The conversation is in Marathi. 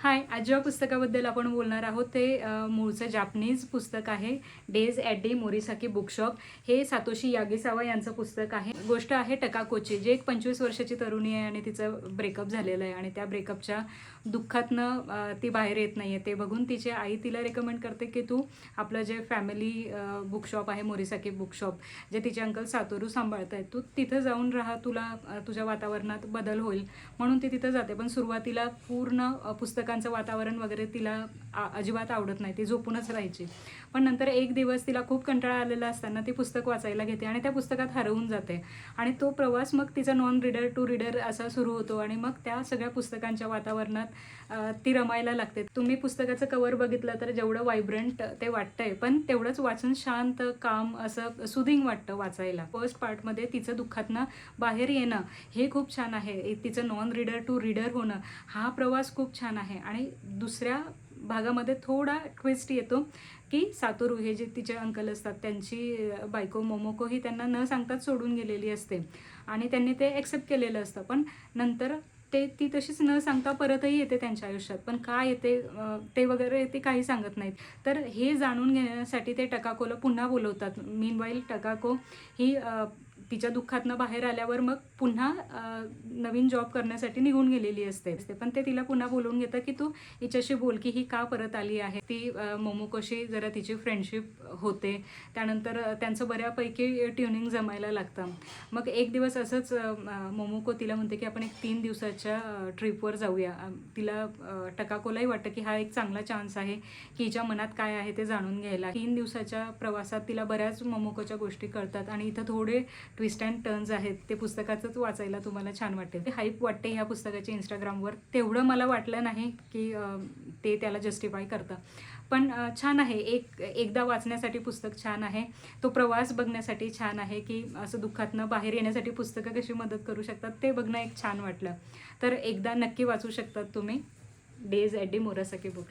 हाय, आज ज्या पुस्तकाबद्दल आपण बोलणार आहोत ते मूळचं जापनीज पुस्तक आहे. Days at the Morisaki bookshop. हे सातोशी यागीसावा यांचं पुस्तक आहे. गोष्ट आहे टकाकोची, जी एक 25 वर्षाची तरुणी आहे आणि तिचं ब्रेकअप झालेलं आहे आणि त्या ब्रेकअपच्या दुःखातनं ती बाहेर येत नाही आहे. ते बघून तिची आई तिला रेकमेंड करते की तू आपलं जे फॅमिली बुकशॉप आहे मोरीसाकी बुकशॉप, जे तिचे अंकल सातोरू सांभाळत आहेत, तू तिथं जाऊन राहा, तुला तुझ्या वातावरणात बदल होईल. म्हणून ती तिथं जाते. पण सुरुवातीला पूर्ण पुस्तकांचं वातावरण वगैरे तिला अजिबात आवडत नाही. ती झोपूनच राहायची. पण नंतर एक दिवस तिला खूप कंटाळा आलेला असताना ती पुस्तक वाचायला घेते आणि त्या पुस्तकात हरवून जाते. आणि तो प्रवास मग तिचा नॉन रीडर टू रीडर असा सुरू होतो आणि मग त्या सगळ्या पुस्तकांच्या वातावरणात ती रमायला लागते. तुम्ही पुस्तकाचं कव्हर बघितलं तर जेवढं व्हायब्रंट ते वाटतंय, पण तेवढंच वाचन शांत, काम, असं सुदिंग वाटतं वाचायला. फर्स्ट पार्टमध्ये तिचं दुःखातनं बाहेर येणं हे खूप छान आहे. तिचं नॉन रीडर टू रीडर होणं हा प्रवास खूप छान आहे. आणि दुसऱ्या भागामध्ये थोडा ट्विस्ट येतो की सातोरू हे जे तिचे अंकल असतात, त्यांची बायको मोमोको ही त्यांना न सांगताच सोडून गेलेली असते आणि त्यांनी ते ॲक्सेप्ट केलेलं असतं. पण नंतर ती तशीच न सांगता परतही येते त्यांच्या आयुष्यात. पण का येते ते वगैरे ते काही सांगत नाहीत. तर हे जाणून घेण्यासाठी ते टकाकोला पुन्हा बोलवतात. मीनवाईल टकाको ही तिच्या दुःखातनं बाहेर आल्यावर मग पुन्हा नवीन जॉब करण्यासाठी निघून गेलेली असते. पण ते तिला पुन्हा बोलवून घेतं की तू हिच्याशी बोल की ही का परत आली आहे. ती मोमोकोशी जरा तिची फ्रेंडशिप होते. त्यानंतर त्यांचं बऱ्यापैकी ट्युनिंग जमायला लागतं. मग एक दिवस असंच मोमोको तिला म्हणते की आपण एक 3 दिवसाच्या ट्रिपवर जाऊया. तिला टकाकोलाही वाटतं की हा एक चांगला चान्स आहे की हिच्या मनात काय आहे ते जाणून घ्यायला. 3 दिवसाच्या प्रवासात तिला बऱ्याच मोमोकोच्या गोष्टी कळतात आणि इथं थोडे ट्विस्ट अँड टर्न्स आहेत. ते पुस्तकाचंच वाचायला तुम्हाला छान वाटेल. ते हाईप वाटते ह्या पुस्तकाची इंस्टाग्रामवर. तेवढं मला वाटलं नाही की ते त्याला जस्टिफाय करतं. पण छान आहे. एकदा वाचण्यासाठी पुस्तक छान आहे. तो प्रवास बघण्यासाठी छान आहे की असं दुःखातनं बाहेर येण्यासाठी पुस्तकं कशी मदत करू शकतात ते बघणं एक छान वाटलं. तर एकदा नक्की वाचू शकतात तुम्ही डेज ॲट डी मोरासाकी बुक.